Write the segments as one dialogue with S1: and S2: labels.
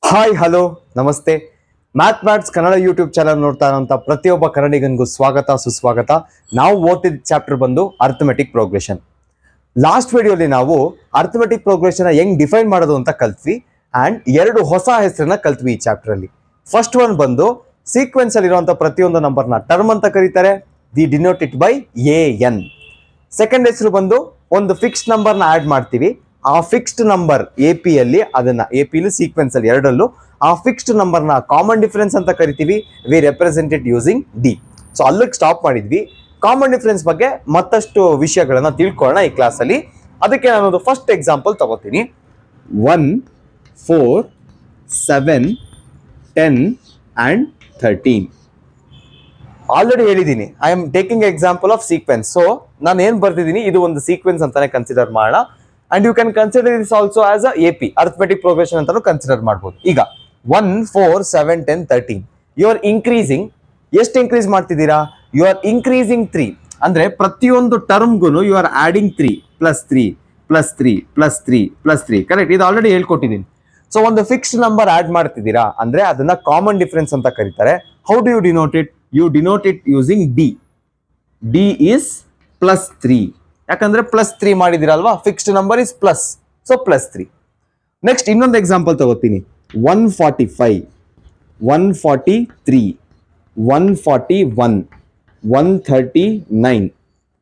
S1: Hi hello ನಮಸ್ತೆ. Maths Kannada YouTube channel ನೋಡ್ತಾ ಇರೋಂಥ ಪ್ರತಿಯೊಬ್ಬ ಕನ್ನಡಿಗನಿಗೂ ಸ್ವಾಗತ ಸುಸ್ವಾಗತ. ನಾವು ಓದ್ತಿದ್ದ ಚಾಪ್ಟರ್ ಬಂದು ಅರ್ಥಮೆಟಿಕ್ ಪ್ರೋಗ್ರೆಷನ್. ಲಾಸ್ಟ್ ವಿಡಿಯೋಲಿ ನಾವು ಅರ್ಥಮೆಟಿಕ್ ಪ್ರೋಗ್ರೆಷನ್ ಹೆಂಗ್ ಡಿಫೈನ್ ಮಾಡೋದು ಅಂತ ಕಲ್ತ್ವಿ ಅಂಡ್ ಎರಡು ಹೊಸ ಹೆಸರನ್ನ ಕಲ್ತ್ವಿ ಈ ಚಾಪ್ಟರ್ ಅಲ್ಲಿ. ಫಸ್ಟ್ ಒನ್ ಬಂದು ಸೀಕ್ವೆನ್ಸ್ ಅಲ್ಲಿ ಇರುವಂತ ಪ್ರತಿಯೊಂದು ನಂಬರ್ನ ಟರ್ಮ್ ಅಂತ ಕರೀತಾರೆ, the denoted by N. Second ಹೆಸರು ಬಂದು ಒಂದು ಫಿಕ್ಸ್ಡ್ ನಂಬರ್ನ ಆಡ್ ಮಾಡ್ತೀವಿ, ಆ ಫಿಕ್ಸ್ಡ್ ನಂಬರ್ ಎಪಿ ಅಲ್ಲಿ ಅದನ್ನ ಎಪಿಲಿ ಸೀಕ್ವೆನ್ಸ್ ಅಲ್ಲಿ ಎರಡಲ್ಲೂ ಆ ಫಿಕ್ಸ್ಡ್ ನಂಬರ್ನ ಕಾಮನ್ ಡಿಫರೆನ್ಸ್ ಅಂತ ಕರಿತೀವಿ. We represented using D. So ಅಲ್ಲಿಗೆ ಸ್ಟಾಪ್ ಮಾಡಿದ್ವಿ. ಕಾಮನ್ ಡಿಫರೆನ್ಸ್ ಬಗ್ಗೆ ಮತ್ತಷ್ಟು ವಿಷಯಗಳನ್ನ ತಿಳ್ಕೊಳ್ಳೋಣ ಈ ಕ್ಲಾಸ್ ಅಲ್ಲಿ. ಅದಕ್ಕೆ ನಾನೊಂದು ಫಸ್ಟ್ ಎಕ್ಸಾಂಪಲ್ ತಗೋತೀನಿ. 1, 4, 7, 10 and 13. ಆಲ್ರೆಡಿ ಹೇಳಿದ್ದೀನಿ, I am taking example of sequence. So ನಾನು ಏನ್ ಬರ್ತಿದ್ದೀನಿ ಇದು ಒಂದು ಸೀಕ್ವೆನ್ಸ್ ಅಂತಾನೆ ಕನ್ಸಿಡರ್ ಮಾಡೋಣ. And you can consider this also as a AP, arithmetic progression ಅಂತಾನು ಕನ್ಸಿಡರ್ ಮಾಡ್ಬೋದು. ಈಗ 1, 4, 7, 10, 13 ಯು ಆರ್ ಇನ್ಕ್ರೀಸಿಂಗ್. ಎಷ್ಟು ಇನ್ಕ್ರೀಸ್ ಮಾಡ್ತಿದ್ದೀರಾ? You are increasing 3. ಅಂದ್ರೆ ಪ್ರತಿಯೊಂದು ಟರ್ಮ್ಗೂ you are adding 3 plus 3 plus 3 plus 3 plus 3. Correct, ಇದು ಆಲ್ರೆಡಿ ಹೇಳ್ಕೊಟ್ಟಿದ್ದೀನಿ. ಸೊ ಒಂದು ಫಿಕ್ಸ್ಡ್ ನಂಬರ್ ಆಡ್ ಮಾಡ್ತಿದ್ದೀರಾ ಅಂದ್ರೆ ಅದನ್ನ ಕಾಮನ್ ಡಿಫರೆನ್ಸ್ ಅಂತ ಕರೀತಾರೆ. How do you denote it? You denote it using D. D is plus 3. ಯಾಕಂದ್ರೆ ಪ್ಲಸ್ 3 ಮಾಡಿದಿರಲ್ವಾ, fixed number is plus, so plus 3. Next ಇನ್ನೊಂದು ಎಕ್ಸಾಂಪಲ್ ತಗೋತೀನಿ. 145, 143, 141, 139.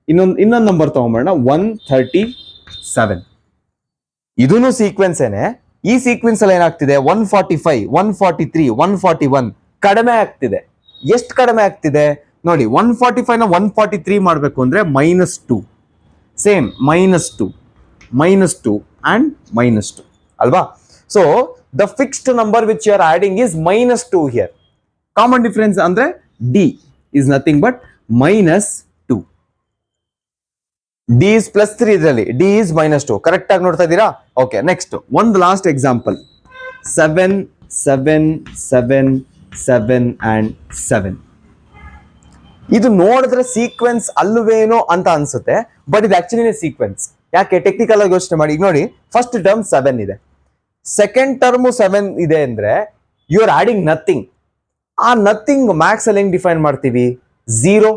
S1: ಇನ್ನೊಂದು ನಂಬರ್ ತಗೊಂಬೋಣ, 137. ಇದೂನು ಸೀಕ್ವೆನ್ಸ್ ಏನೆ. ಈ ಸೀಕ್ವೆನ್ಸ್ ಅಲ್ಲಿ ಏನಾಗ್ತಿದೆ? 145, 143, 141 ಕಡಿಮೆ ಆಗ್ತಿದೆ. ಎಷ್ಟು ಕಡಿಮೆ ಆಗ್ತಿದೆ ನೋಡಿ. 145 ನ 143 ಮಾಡಬೇಕು ಅಂದ್ರೆ -2. ಸೇಮ್ -2, -2 and -2 ಅಲ್ವಾ? So the fixed number which you are adding is -2 here. Common difference ಅಂದ್ರೆ D is nothing but -2. D is +3, ಇದರಲ್ಲಿ ಡಿ ಇಸ್ -2. ಕರೆಕ್ಟ್ ಆಗಿ ನೋಡ್ತಾ ಇದ್ದೀರಾ? ಓಕೆ, ನೆಕ್ಸ್ಟ್ ಒಂದು ಲಾಸ್ಟ್ ಎಕ್ಸಾಂಪಲ್. 7, 7, 7, 7 and 7. ಇದು ನೋಡಿದ್ರೆ ಸೀಕ್ವೆನ್ಸ್ ಅಲ್ಲವೇನೋ ಅಂತ ಅನ್ಸುತ್ತೆ, ಬಟ್ ಇದು ಆಕ್ಚುಲಿ ಸೀಕ್ವೆನ್ಸ್. ಯಾಕೆ? ಟೆಕ್ನಿಕಲ್ ಆಗಿ ಯೋಚನೆ ಮಾಡಿ. ಈಗ ನೋಡಿ, ಫಸ್ಟ್ ಟರ್ಮ್ 7 ಇದೆ, ಸೆಕೆಂಡ್ ಟರ್ಮ್ 7 ಇದೆ ಅಂದ್ರೆ ಯು ಆರ್ ಆಡಿಂಗ್ ನಥಿಂಗ್. ಆ ನಥಿಂಗ್ ಮ್ಯಾಕ್ಸ್ ಅಲ್ಲಿ ಹೆಂಗ್ ಡಿಫೈನ್ ಮಾಡ್ತೀವಿ? 0,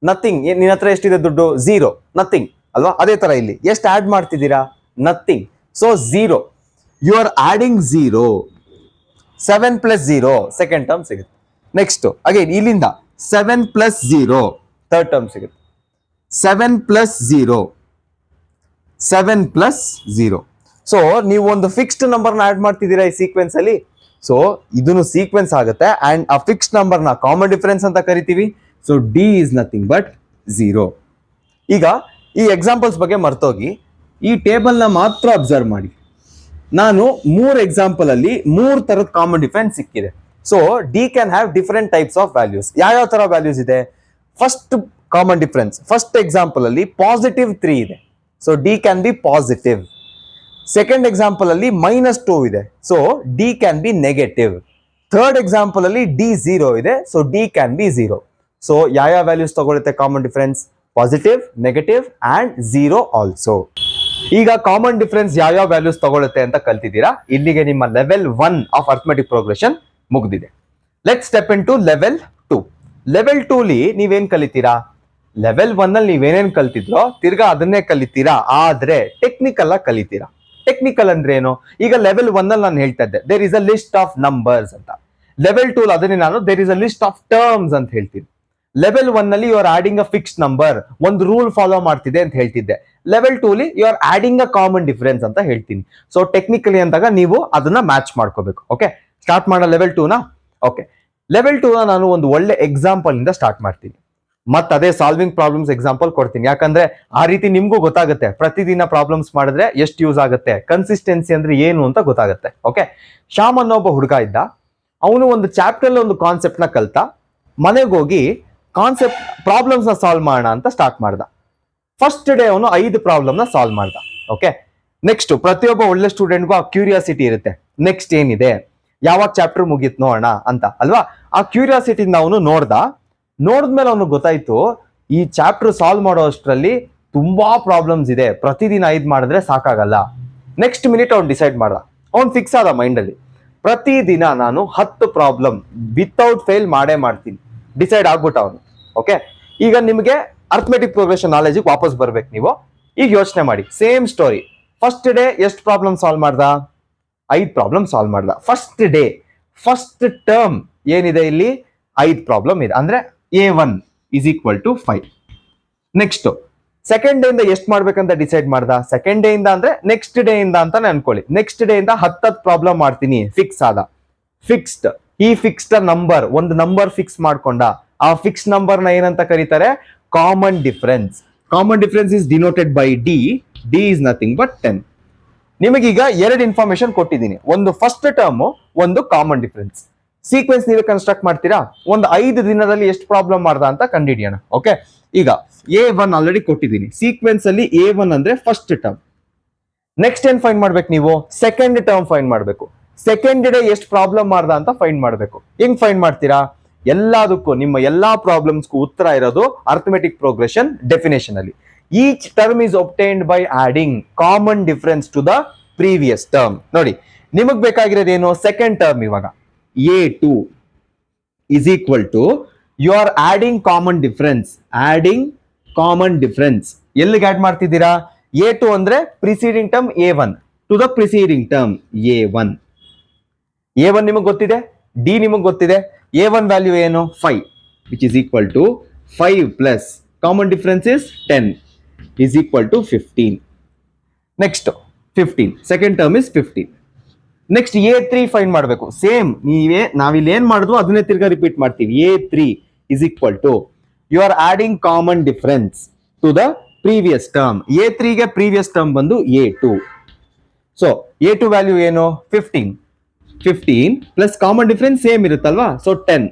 S1: ನಥಿಂಗ್. ನಿನ್ನ ಹತ್ರ ಎಷ್ಟಿದೆ ದುಡ್ಡು? 0, ನಥಿಂಗ್ ಅಲ್ವಾ? ಅದೇ ತರ ಇಲ್ಲಿ ಎಷ್ಟು ಆಡ್ ಮಾಡ್ತಿದ್ದೀರಾ? Nothing. So 0, you are adding 0. 7 + 0 second term ಸಿಗುತ್ತೆ. ನೆಕ್ಸ್ಟ್ ಅಗೇನ್ ಇಲ್ಲಿಂದ 7 + 0 ಥರ್ಡ್ ಟರ್ಮ್ ಸಿಗುತ್ತೆ. 7 + 0, 7 + 0. ಸೊ ನೀವು ಒಂದು ಫಿಕ್ಸ್ಡ್ ನಂಬರ್ನ ಆಡ್ ಮಾಡ್ತಿದ್ದೀರಾ ಈ ಸೀಕ್ವೆನ್ಸ್ ಅಲ್ಲಿ. ಸೊ ಇದನ್ನು ಸೀಕ್ವೆನ್ಸ್ ಆಗುತ್ತೆ ಅಂಡ್ ಆ ಫಿಕ್ಸ್ಡ್ ನಂಬರ್ನ ಕಾಮನ್ ಡಿಫರೆನ್ಸ್ ಅಂತ ಕರಿತೀವಿ. So D is nothing but 0. ಈಗ ಈ ಎಕ್ಸಾಂಪಲ್ಸ್ ಬಗ್ಗೆ ಮರ್ತೋಗಿ ಈ ಟೇಬಲ್ನ ಮಾತ್ರ ಅಬ್ಸರ್ವ್ ಮಾಡಿ. ನಾನು 3 ಎಕ್ಸಾಂಪಲ್ ಅಲ್ಲಿ 3 ತರದ ಕಾಮನ್ ಡಿಫರೆನ್ಸ್ ಸಿಕ್ಕಿದೆ. So D can have different types of values. ಯಾವ ತರ ವ್ಯಾಲ್ಯೂಸ್ ಇದೆ? First common difference, first example ಅಲ್ಲಿ +3 ಇದೆ, so D can be positive. Second example ಅಲ್ಲಿ -2 ಇದೆ, so D can be negative. Third example ಅಲ್ಲಿ ಡಿ 0 ಇದೆ, so D can be 0. So ಯಾವ ವ್ಯಾಲ್ಯೂಸ್ ತಗೊಳುತ್ತೆ common difference? Positive, negative and 0 also. ಈಗ common difference ಯಾವ ವ್ಯಾಲ್ಯೂಸ್ ತಗೊಳುತ್ತೆ ಅಂತ ಕಲ್ತಿದ್ದೀರಾ. ಇಲ್ಲಿಗೆ ನಿಮ್ಮ ಲೆವೆಲ್ 1 ಆಫ್ ಅರ್ಥಮೆಟಿಕ್ ಪ್ರೋಗ್ರೆಷನ್ ಮುಗ್ದಿದೆ. Let step in to level 2. Level 2 ಲಿ ನೀವೇನ್ ಕಲಿತೀರಾ? ಲೆವೆಲ್ 1 ಅಲ್ಲಿ ನೀವೇನೇನ್ ಕಲ್ತಿದ್ರೋ ತಿರ್ಗಾ ಅದನ್ನೇ ಕಲಿತೀರಾ, ಆದ್ರೆ ಟೆಕ್ನಿಕಲ್ ಆಗಿ ಕಲಿತೀರಾ. ಟೆಕ್ನಿಕಲ್ ಅಂದ್ರೆ ಏನು? ಈಗ ಲೆವೆಲ್ 1 ಅಲ್ಲಿ ನಾನು ಹೇಳ್ತಾ ಇದ್ದೆ there is a list of numbers ಅಂತ. ಲೆವೆಲ್ 2 ಅದನ್ನೇ ನಾನು there is a list of terms ಅಂತ ಹೇಳ್ತೀನಿ. ಲೆವೆಲ್ 1 ಅಲ್ಲಿ you are adding a fixed number, ಒಂದು ರೂಲ್ ಫಾಲೋ ಮಾಡ್ತಿದೆ ಅಂತ ಹೇಳ್ತಿದ್ದೆ. ಲೆವೆಲ್ 2 ಲಿ you are adding a common difference ಅಂತ ಹೇಳ್ತೀನಿ. ಸೊ ಟೆಕ್ನಿಕಲಿ ಅಂದಾಗ ನೀವು ಅದನ್ನ ಮ್ಯಾಚ್ ಮಾಡ್ಕೋಬೇಕು. ಓಕೆ, ಸ್ಟಾರ್ಟ್ ಮಾಡೋ ಲೆವೆಲ್ 2 ನ. ಓಕೆ, ಲೆವೆಲ್ 2 ನ ನಾನು ಒಂದು ಒಳ್ಳೆ ಎಕ್ಸಾಂಪಲ್ ಇಂದ ಸ್ಟಾರ್ಟ್ ಮಾಡ್ತೀನಿ. ಮತ್ತೆ ಅದೇ ಸಾಲ್ವಿಂಗ್ ಪ್ರಾಬ್ಲಮ್ಸ್ ಎಕ್ಸಾಂಪಲ್ ಕೊಡ್ತೀನಿ. ಯಾಕಂದ್ರೆ ಆ ರೀತಿ ನಿಮ್ಗೂ ಗೊತ್ತಾಗುತ್ತೆ ಪ್ರತಿದಿನ ಪ್ರಾಬ್ಲಮ್ಸ್ ಮಾಡಿದ್ರೆ ಎಷ್ಟು ಯೂಸ್ ಆಗುತ್ತೆ, ಕನ್ಸಿಸ್ಟೆನ್ಸಿ ಅಂದ್ರೆ ಏನು ಅಂತ ಗೊತ್ತಾಗುತ್ತೆ. ಓಕೆ, ಶ್ಯಾಮ್ ಅನ್ನೋ ಒಬ್ಬ ಹುಡುಗ ಇದ್ದ. ಅವನು ಒಂದು ಚಾಪ್ಟರ್ ಒಂದು ಕಾನ್ಸೆಪ್ಟ್ ನ ಕಲ್ತ. ಮನೆಗೆ ಹೋಗಿ ಕಾನ್ಸೆಪ್ಟ್ ಪ್ರಾಬ್ಲಮ್ಸ್ ನ ಸಾಲ್ವ್ ಮಾಡೋಣ ಅಂತ ಸ್ಟಾರ್ಟ್ ಮಾಡ್ದ. ಫಸ್ಟ್ ಡೇ ಅವನು 5 ಪ್ರಾಬ್ಲಮ್ ನ ಸಾಲ್ವ್ ಮಾಡ್ದ. ಓಕೆ, ನೆಕ್ಸ್ಟ್ ಪ್ರತಿಯೊಬ್ಬ ಒಳ್ಳೆ ಸ್ಟೂಡೆಂಟ್ಗೂ ಆ ಕ್ಯೂರಿಯಾಸಿಟಿ ಇರುತ್ತೆ, ನೆಕ್ಸ್ಟ್ ಏನಿದೆ, ಯಾವಾಗ ಚಾಪ್ಟರ್ ಮುಗೀತ್ ನೋಡೋಣ ಅಂತ ಅಲ್ವಾ. ಆ ಕ್ಯೂರಿಯಾಸಿಟಿ ಅವನು ನೋಡಿದ್ಮೇಲೆ ಅವನಿಗೆ ಗೊತ್ತಾಯ್ತು ಈ ಚಾಪ್ಟರ್ ಸಾಲ್ವ್ ಮಾಡೋ ಅಷ್ಟರಲ್ಲಿ ತುಂಬಾ ಪ್ರಾಬ್ಲಮ್ಸ್ ಇದೆ, ಪ್ರತಿದಿನ 5 ಮಾಡಿದ್ರೆ ಸಾಕಾಗಲ್ಲ. ನೆಕ್ಸ್ಟ್ ಮಿನಿಟ್ ಅವ್ನು ಡಿಸೈಡ್ ಮಾಡ್ದ, ಅವ್ನು ಫಿಕ್ಸ್ ಆದ ಮೈಂಡ್ ಅಲ್ಲಿ ಪ್ರತಿದಿನ ನಾನು 10 ಪ್ರಾಬ್ಲಮ್ ವಿತೌಟ್ ಫೇಲ್ ಮಾಡೇ ಮಾಡ್ತೀನಿ. ಡಿಸೈಡ್ ಆಗ್ಬಿಟ್ಟ ಅವನು. ಓಕೆ, ಈಗ ನಿಮಗೆ ಅರ್ಥಮೆಟಿಕ್ ಪ್ರೋಗ್ರೆಷನ್ ನಾಲೆಜ್ ವಾಪಸ್ ಬರ್ಬೇಕು ನೀವು. ಈಗ ಯೋಚನೆ ಮಾಡಿ, ಸೇಮ್ ಸ್ಟೋರಿ. ಫಸ್ಟ್ ಡೇ ಎಷ್ಟು ಪ್ರಾಬ್ಲಮ್ ಸಾಲ್ವ್ ಮಾಡ್ದ? 5 ಪ್ರಾಬ್ಲಮ್ ಸಾಲ್ವ್ ಮಾಡ್ದ. ಫಸ್ಟ್ ಡೇ ಫಸ್ಟ್ ಟರ್ಮ್ ಏನಿದೆ ಇಲ್ಲಿ 5 ಪ್ರಾಬ್ಲಮ್ ಇದೆ, ಅಂದ್ರೆ A1 is equal to 5. Next second day ಇಂದ ಎಷ್ಟು ಮಾಡ್ಬೇಕಂತ ಡಿಸೈಡ್ ಮಾಡ್ದ? ಸೆಕೆಂಡ್ ಡೇ ಇಂದ ಅಂದ್ರೆ ನೆಕ್ಸ್ಟ್ ಡೇ ಇಂದ ಅಂತಾನೆ ಅನ್ಕೊಳ್ಳಿ. ನೆಕ್ಸ್ಟ್ ಡೇ ಇಂದ 10 ಪ್ರಾಬ್ಲಮ್ ಮಾಡ್ತೀನಿ, ಫಿಕ್ಸ್ ಆದ. ಫಿಕ್ಸ್ಡ್, ಈ ಫಿಕ್ಸ್ಡ್ ನಂಬರ್, ಒಂದು ನಂಬರ್ ಫಿಕ್ಸ್ ಮಾಡ್ಕೊಂಡ. ಆ ಫಿಕ್ಸ್ ನಂಬರ್ ನ ಏನಂತ ಕರೀತಾರೆ? Common difference. Common difference is denoted by D. D is nothing but 10. ನಿಮಗೀಗ 2 information ಕೊಟ್ಟಿದ್ದೀನಿ, ಒಂದು ಫಸ್ಟ್ ಟರ್ಮ್, ಒಂದು ಕಾಮನ್ ಡಿಫರೆನ್ಸ್. ಸೀಕ್ವೆನ್ಸ್ ನೀವೇ ಕನ್ಸ್ಟ್ರಕ್ಟ್ ಮಾಡ್ತೀರಾ? ಒಂದು 5 ದಿನದಲ್ಲಿ ಎಷ್ಟು ಪ್ರಾಬ್ಲಮ್ ಮಾಡ್ದ ಅಂತ ಕಂಡುಹಿಡಿಯೋಣ. ಓಕೆ, ಈಗ A1 ಆಲ್ರೆಡಿ ಕೊಟ್ಟಿದ್ದೀನಿ. ಸೀಕ್ವೆನ್ಸ್ ಅಲ್ಲಿ A1 ಅಂದ್ರೆ ಫಸ್ಟ್ ಟರ್ಮ್. ನೆಕ್ಸ್ಟ್ ಏನ್ ಫೈಂಡ್ ಮಾಡ್ಬೇಕು ನೀವು? ಸೆಕೆಂಡ್ ಟರ್ಮ್ ಫೈಂಡ್ ಮಾಡ್ಬೇಕು. ಸೆಕೆಂಡ್ ಡೇ ಎಷ್ಟು ಪ್ರಾಬ್ಲಮ್ ಮಾಡ್ದ ಅಂತ ಫೈಂಡ್ ಮಾಡ್ಬೇಕು. ಹೆಂಗ್ ಫೈಂಡ್ ಮಾಡ್ತೀರಾ? ಎಲ್ಲದಕ್ಕೂ, ನಿಮ್ಮ ಎಲ್ಲಾ ಪ್ರಾಬ್ಲಮ್ಸ್ಗೂ ಉತ್ತರ ಇರೋದು ಅರ್ಥಮೆಟಿಕ್ ಪ್ರೋಗ್ರೆಷನ್ ಡೆಫಿನೇಷನ್ ಅಲ್ಲಿ. Each term is obtained by adding common difference to the previous term. ನೋಡಿ, ನಿಮಗ್ ಬೇಕಾಗಿರೋದೇನು? Second term. ಇವಾಗ A2 is equal to, you are adding common difference. Adding common difference. ಎಲ್ಲಿಗೆ ಆಡ್ ಮಾಡ್ತಿದ್ದೀರಾ? A2 ಅಂದ್ರೆ preceding term A1 to the preceding term A1. A1 ನಿಮಗೆ ಗೊತ್ತಿದೆ, D ನಿಮಗೆ ಗೊತ್ತಿದೆ. A1 ವ್ಯಾಲ್ಯೂ ಏನು? 5, which is equal to 5 plus common difference is 10 is equal to 15. Next 15, second term is 15. Next A3 find ಮಾಡಬೇಕು. Same ನಾವಿಲ್ಲಿ ಏನ್ ಮಾಡಿದ್ವು ಅದನ್ನೇ ತಿರ್ಗಾ ರಿಪೀಟ್ ಮಾಡ್ತೀವಿ. A3 is equal to, you are adding common difference to the previous term. A3 ಗೆ previous term ಬಂದು A2. So A2 value ಏನು? 15. 15 ಪ್ಲಸ್ ಕಾಮನ್ ಡಿಫರೆನ್ಸ್ ಸೇಮ್ ಇರುತ್ತಲ್ವಾ, ಸೊ 10,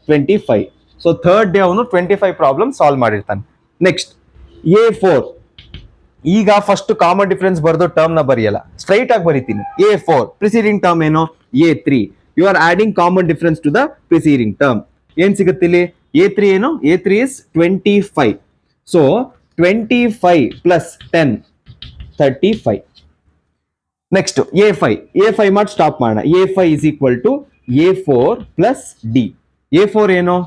S1: 25. ಸೊ ಥರ್ಡ್ ಡೇ ಅವನು 25 ಪ್ರಾಬ್ಲಮ್ ಸಾಲ್ವ್ ಮಾಡಿರ್ತಾನೆ. Next A4. ಈಗ first common difference ಬರೆದು term ನ ಬರೆಯಲ್ಲ, ಸ್ಟ್ರೈಟ್ ಆಗಿ ಬರೀತೀನಿ. A4 ಪ್ರಿಸೀಡಿಂಗ್ ಟರ್ಮ್ ಏನು? A3. You are adding common difference to the preceding term. ಏನ್ ಸಿಗುತ್ತೆ ಇಲ್ಲಿ? A3 ಏನು? A3 is 25. So 25 plus 10, 35. Next A5 ಮಾಡಿ ಸ್ಟಾಪ್ ಮಾಡೋಣ. A5 is equal to A4 plus D. A4 ಏನು?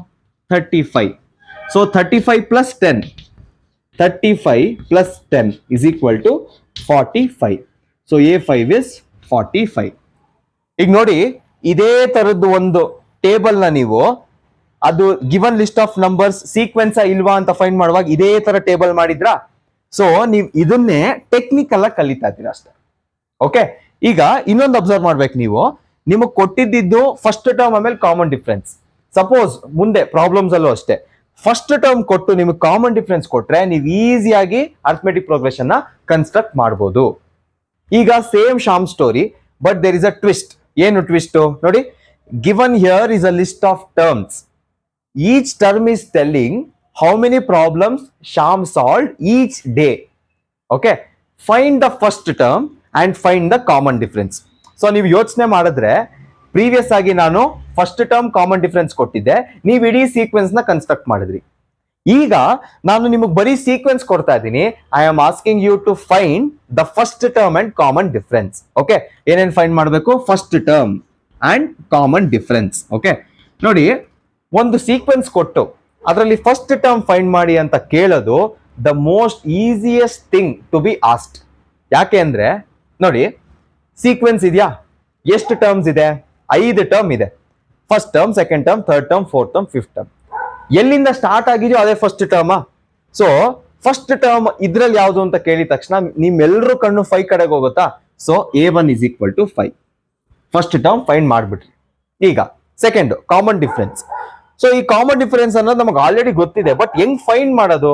S1: 35. So 35 plus 10, 35 plus 10 is equal to 45. So A5 is 45. ಈಗ ನೋಡಿ, ಇದೇ ತರದ್ದು ಒಂದು ಟೇಬಲ್ ನ ನೀವು ಅದು given list of numbers sequence ಇಲ್ವಾ ಅಂತ ಫೈಂಡ್ ಮಾಡುವಾಗ ಇದೇ ತರ ಟೇಬಲ್ ಮಾಡಿದ್ರಾ? ಸೊ ನೀವು ಇದನ್ನೇ ಟೆಕ್ನಿಕಲ್ ಆಗಿ ಕಲಿತಾ ಇದ್ದೀರಾ ಅಷ್ಟೇ. ಓಕೆ, ಈಗ ಇನ್ನೊಂದು ಅಬ್ಸರ್ವ್ ಮಾಡ್ಬೇಕು ನೀವು. ನಿಮಗೆ ಕೊಟ್ಟಿದ್ದು ಫಸ್ಟ್ ಟರ್ಮ್ ಆಮೇಲೆ ಕಾಮನ್ ಡಿಫರೆನ್ಸ್. ಸಪೋಸ್ ಮುಂದೆ ಪ್ರಾಬ್ಲಮ್ಸ್ ಅಲ್ಲೂ ಅಷ್ಟೇ, ಫಸ್ಟ್ ಟರ್ಮ್ ಕೊಟ್ಟು ನಿಮಗೆ ಕಾಮನ್ ಡಿಫರೆನ್ಸ್ ಕೊಟ್ರೆ ನೀವು ಈಸಿಯಾಗಿ ಅರ್ಥಮೆಟಿಕ್ ಪ್ರೋಗ್ರೆಷನ್ ನ ಕನ್ಸ್ಟ್ರಕ್ಟ್ ಮಾಡಬಹುದು. ಈಗ same Sham story, but there is a twist. ಏನು ಟ್ವಿಸ್ಟ್ ನೋಡಿ? Given here is a list of terms. Each term is telling how many problems Sham solve each day. Okay, find the first term and find the common difference. So ನೀವು ಯೋಚನೆ ಮಾಡಿದ್ರೆ, previous ಆಗಿ ನಾನು first term common difference ಕೊಟ್ಟಿದ್ದೆ, ನೀವು ಇಡೀ sequence ನ construct ಮಾಡಿದ್ರಿ. ಈಗ ನಾನು ನಿಮಗೆ ಬರೀ ಸೀಕ್ವೆನ್ಸ್ ಕೊಡ್ತಾ ಇದ್ದೀನಿ. I am asking you to find the first term and common difference. Okay, ಏನೇನ್ ಫೈಂಡ್ ಮಾಡಬೇಕು? First term and common difference. Okay, ನೋಡಿ, ಒಂದು ಸೀಕ್ವೆನ್ಸ್ ಕೊಟ್ಟು ಅದರಲ್ಲಿ ಫಸ್ಟ್ ಟರ್ಮ್ ಫೈಂಡ್ ಮಾಡಿ ಅಂತ ಕೇಳೋದು the most easiest thing to be asked. ಯಾಕೆ ಅಂದ್ರೆ ನೋಡಿ, ಸೀಕ್ವೆನ್ಸ್ ಇದೆಯಾ? ಎಷ್ಟು ಟರ್ಮ್ಸ್ ಇದೆ? 5 ಟರ್ಮ್ ಇದೆ. First term, second term, third term, fourth term, fifth term. ಎಲ್ಲಿಂದ ಸ್ಟಾರ್ಟ್ ಆಗಿದೆಯೋ ಅದೇ ಫಸ್ಟ್ ಟರ್ಮಾ? ಸೊ ಫಸ್ಟ್ ಟರ್ಮ್ ಇದ್ರಲ್ಲಿ ಯಾವುದು ಅಂತ ಕೇಳಿದ ತಕ್ಷಣ ನಿಮ್ಮೆಲ್ಲರೂ ಕಣ್ಣು 5 ಕಡೆಗೆ ಹೋಗುತ್ತಾ? So A1 is equal to 5. First term find ಮಾಡ್ಬಿಟ್ರಿ. ಈಗ ಸೆಕೆಂಡ್ ಕಾಮನ್ ಡಿಫರೆನ್ಸ್. ಸೊ ಈ ಕಾಮನ್ ಡಿಫರೆನ್ಸ್ ಅನ್ನೋದು ನಮಗೆ ಆಲ್ರೆಡಿ ಗೊತ್ತಿದೆ, ಬಟ್ ಹೆಂಗ್ ಫೈಂಡ್ ಮಾಡೋದು?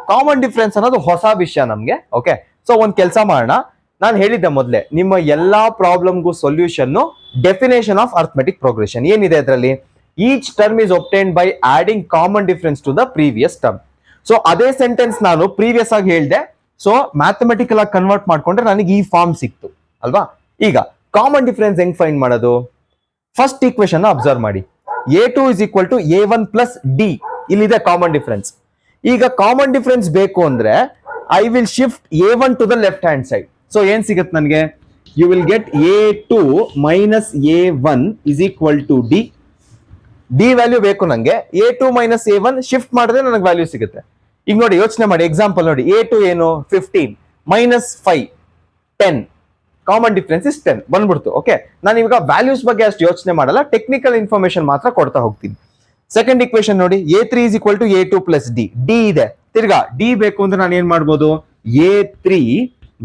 S1: ಕಾಮನ್ ಡಿಫರೆನ್ಸ್ ಅನ್ನೋದು ಹೊಸ ವಿಷಯ ನಮ್ಗೆ. ಓಕೆ, ಸೊ ಒಂದ್ ಕೆಲಸ ಮಾಡೋಣ. ನಾನು ಹೇಳಿದ್ದೆ ಮೊದಲೇ, ನಿಮ್ಮ ಎಲ್ಲಾ ಪ್ರಾಬ್ಲಮ್ಗೂ solution definition of arithmetic progression ಏನಿದೆ ಅದರಲ್ಲಿ? Each term is obtained by adding common difference to the previous term. So ಅದೇ ಸೆಂಟೆನ್ಸ್ ನಾನು ಪ್ರೀವಿಯಸ್ ಆಗಿ ಹೇಳಿದೆ. ಸೊ ಮ್ಯಾಥಮೆಟಿಕಲ್ ಆಗಿ ಕನ್ವರ್ಟ್ ಮಾಡ್ಕೊಂಡ್ರೆ ನನಗೆ ಈ ಫಾರ್ಮ್ ಸಿಕ್ತು ಅಲ್ವಾ? ಈಗ ಕಾಮನ್ ಡಿಫರೆನ್ಸ್ ಹೆಂಗ್ ಫೈಂಡ್ ಮಾಡೋದು? ಫಸ್ಟ್ ಈಕ್ವೇಶನ್ ಅಬ್ಸರ್ವ್ ಮಾಡಿ. A2 is equal to A1 plus D. ಇಲ್ಲಿದೆ ಕಾಮನ್ ಡಿಫರೆನ್ಸ್. ಈಗ ಕಾಮನ್ ಡಿಫರೆನ್ಸ್ ಬೇಕು ಅಂದ್ರೆ I will shift A1 to the left hand side. So ಏನ್ ಸಿಗುತ್ತೆ ನನಗೆ? you will get a2 minus a1 is equal to d. D value ಬೇಕು ನಂಗೆ, a2 minus a1 shift ಮಾಡಿದ್ರೆ ನನಗೆ ವ್ಯಾಲ್ಯೂ ಸಿಗುತ್ತೆ. ಈಗ ನೋಡಿ ಯೋಚನೆ ಮಾಡಿ, ಎಕ್ಸಾಂಪಲ್ ನೋಡಿ, a2 ಏನು 15 minus 5 10, ಕಾಮನ್ ಡಿಫರೆನ್ಸ್ ಇಸ್ 10 ಬಂದ್ಬಿಡ್ತು. ಓಕೆ, ನಾನು ಇವಾಗ ವ್ಯಾಲ್ಯೂಸ್ ಬಗ್ಗೆ ಅಷ್ಟು ಯೋಚನೆ ಮಾಡಲ್ಲ, ಟೆಕ್ನಿಕಲ್ ಇನ್ಫಾರ್ಮೇಶನ್ ಮಾತ್ರ ಕೊಡ್ತಾ ಹೋಗ್ತೀನಿ. ಸೆಕೆಂಡ್ ಇಕ್ವೇಶನ್ ನೋಡಿ, a3 is equal to a2 plus d. D ಇದೆ, ತಿರ್ಗಾ ಡಿ ಬೇಕು ಅಂದ್ರೆ ನಾನು ಏನ್ ಮಾಡ್ಬೋದು, a3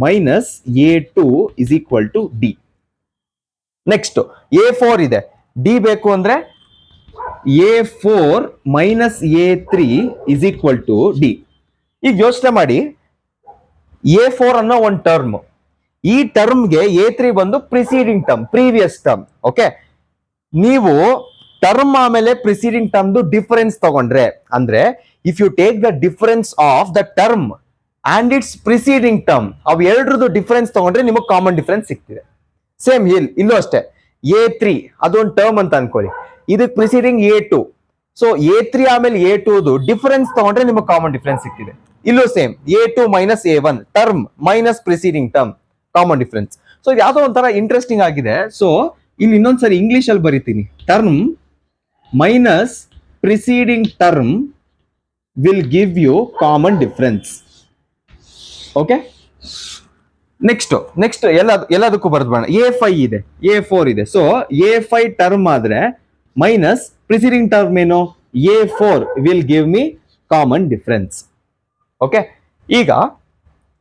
S1: minus a2 is equal to d. Next a4 ಇದೆ, ಡಿ ಬೇಕು ಅಂದ್ರೆ a4 minus a3 is equal to d. ಈಗ ಯೋಚನೆ ಮಾಡಿ, a4 ಅನ್ನೋ ಒಂದು ಟರ್ಮ್, ಈ ಟರ್ಮ್ಗೆ a3 ಬಂದು preceding term, previous term. Okay, ನೀವು ಟರ್ಮ್ ಆಮೇಲೆ ಪ್ರಿಸೀಡಿಂಗ್ ಟರ್ಮ್ ಡಿಫರೆನ್ಸ್ ತಗೊಂಡ್ರೆ, ಅಂದ್ರೆ if you take the difference of the term and its preceding term, ಅವು ಎರಡರದ್ದು ಡಿಫರೆನ್ಸ್ ತಗೊಂಡ್ರೆ ನಿಮಗೆ ಕಾಮನ್ ಡಿಫರೆನ್ಸ್ ಸಿಗ್ತಿದೆ. ಸೇಮ್ ಇಲ್ಲೂ ಅಷ್ಟೇ, a3 ಅದೊಂದು ಟರ್ಮ್ ಅಂತ ಅನ್ಕೊಳ್ಳಿ, ಇದಕ್ಕೆ ಪ್ರಿಸೀಡಿಂಗ್ a2, ಸೊ a3 ಆಮೇಲೆ a2 ಡಿಫರೆನ್ಸ್ ತಗೊಂಡ್ರೆ ನಿಮಗೆ ಕಾಮನ್ ಡಿಫರೆನ್ಸ್ ಸಿಗ್ತಿದೆ. ಇಲ್ಲೂ same, a2 minus a1 term minus preceding term, common difference. So ಯಾವ್ದೋ ಒಂಥರ ಇಂಟ್ರೆಸ್ಟಿಂಗ್ ಆಗಿದೆ. ಸೊ ಇಲ್ಲಿ ಇನ್ನೊಂದ್ಸರಿ ಇಂಗ್ಲಿಷ್ ಅಲ್ಲಿ ಬರೀತೀನಿ, term minus preceding term will give you common difference. Okay, next ಎಲ್ಲದಕ್ಕೂ ಬರ್ದ್ಬೇಡ. a5 ಇದೆ, a4 ಇದೆ, ಸೊ a5 ಟರ್ಮ್ ಆದ್ರೆ ಮೈನಸ್ ಪ್ರಿಸೀಡಿಂಗ್ ಟರ್ಮ್ ಏನು, a4 will give me common difference. Okay, ಈಗ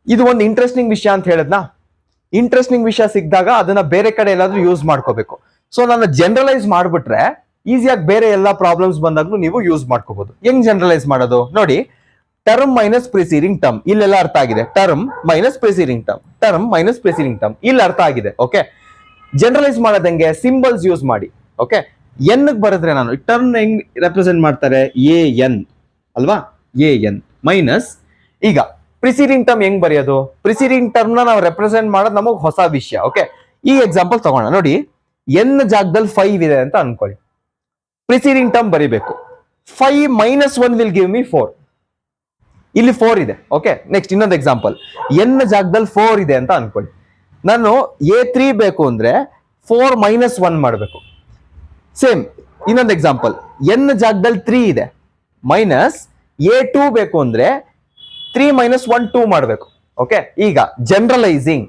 S1: ಇದು ಒಂದು ಇಂಟ್ರೆಸ್ಟಿಂಗ್ ವಿಷಯ ಅಂತ ಹೇಳದ್ನಾ, ಇಂಟ್ರೆಸ್ಟಿಂಗ್ ವಿಷಯ ಸಿಕ್ಕಿದಾಗ ಅದನ್ನ ಬೇರೆ ಕಡೆ ಎಲ್ಲಾದ್ರೂ ಯೂಸ್ ಮಾಡ್ಕೋಬೇಕು. ಸೊ ನಾನು ಜನರಲೈಸ್ ಮಾಡ್ಬಿಟ್ರೆ ಈಸಿಯಾಗಿ ಬೇರೆ ಎಲ್ಲಾ ಪ್ರಾಬ್ಲಮ್ಸ್ ಬಂದಾಗ್ಲೂ ನೀವು ಯೂಸ್ ಮಾಡ್ಕೋಬಹುದು. ಹೆಂಗ್ ಜನರಲೈಸ್ ಮಾಡೋದು ನೋಡಿ, ಟರ್ಮ್ ಮೈನಸ್ ಪ್ರಿಸೀಡಿಂಗ್ ಟರ್ಮ್ ಇಲ್ಲೆಲ್ಲ ಅರ್ಥ ಆಗಿದೆ, term minus preceding term, term minus preceding term ಇಲ್ಲಿ ಅರ್ಥ ಆಗಿದೆ. ಓಕೆ, ಜನರಲೈಸ್ ಮಾಡೋದಂಗೆ ಸಿಂಬಲ್ಸ್ ಯೂಸ್ ಮಾಡಿ. ಓಕೆ, ಎನ್ ಬರೆದ್ರೆ ನಾನು ಟರ್ಮ್ ಹೆಂಗ್ ರೆಪ್ರೆಸೆಂಟ್ ಮಾಡ್ತಾರೆ, ಎ ಎನ್ ಅಲ್ವಾ, ಎ ಎನ್ ಮೈನಸ್. ಈಗ ಪ್ರಿಸೀಡಿಂಗ್ ಟರ್ಮ್ ಹೆಂಗ್ ಬರೆಯೋದು, ಪ್ರಿಸೀಡಿಂಗ್ ಟರ್ಮ್ ನಾವು ರೆಪ್ರೆಸೆಂಟ್ ಮಾಡೋದು ನಮಗ್ ಹೊಸ ವಿಷಯ. ಓಕೆ, ಈ ಎಕ್ಸಾಂಪಲ್ ತಗೋಣ ನೋಡಿ, ಎನ್ ಜಾಗದಲ್ಲಿ 5 ಇದೆ ಅಂತ ಅನ್ಕೊಳ್ಳಿ, ಪ್ರಿಸೀಡಿಂಗ್ ಟರ್ಮ್ ಬರಿಬೇಕು, 5 minus 1 ವಿಲ್ ಗಿವ್ ಮಿ 4, ಇಲ್ಲಿ 4 ಇದೆ. ಓಕೆ, ನೆಕ್ಸ್ಟ್ ಇನ್ನೊಂದು ಎಕ್ಸಾಂಪಲ್, ಎನ್ ಜಾಗದಲ್ಲಿ 4 ಇದೆ ಅಂತ ಅನ್ಕೊಳ್ಳಿ, ನಾನು a3 ಬೇಕು ಅಂದ್ರೆ 4 minus 1 ಮಾಡಬೇಕು. ಸೇಮ್ ಇನ್ನೊಂದು ಎಕ್ಸಾಂಪಲ್, ಎನ್ ಜಾಗದಲ್ಲಿ 3 ಇದೆ, ಮೈನಸ್ a2 ಬೇಕು ಅಂದ್ರೆ 3 minus 1 2 ಮಾಡಬೇಕು. ಓಕೆ, ಈಗ ಜನರಲೈಸಿಂಗ್,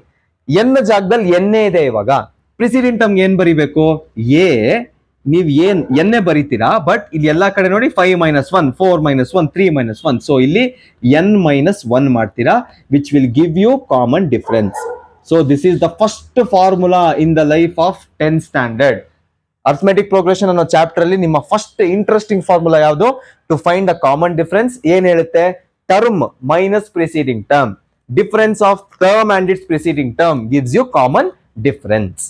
S1: ಎನ್ ಜಾಗದಲ್ಲಿ ಎನ್ನೇ ಇದೆ, ಇವಾಗ ಪ್ರಿಸೀಡಿಂಗ್ ಟರ್ಮ್ ಏನ್ ಬರಿಬೇಕು, ಎ, ನೀವ್ ಎನ್ನೇ ಬರೀತೀರಾ, ಬಟ್ ಇಲ್ಲಿ ಎಲ್ಲಾ ಕಡೆ ನೋಡಿ 5 minus 1 4 minus 1 3 minus 1, ಸೊ ಇಲ್ಲಿ n minus 1 ಮಾಡ್ತೀರಾ, which will give you common difference. So this is the first formula in the life of 10th standard. Arithmetic progression ಅನ್ನೋ ಚಾಪ್ಟರ್ ಅಲ್ಲಿ ನಿಮ್ಮ ಫಸ್ಟ್ ಇಂಟ್ರೆಸ್ಟಿಂಗ್ ಫಾರ್ಮುಲಾ ಯಾವುದು, to find the common difference. ಏನ್ ಹೇಳುತ್ತೆ, term minus preceding term, difference of term and its preceding term gives you common difference.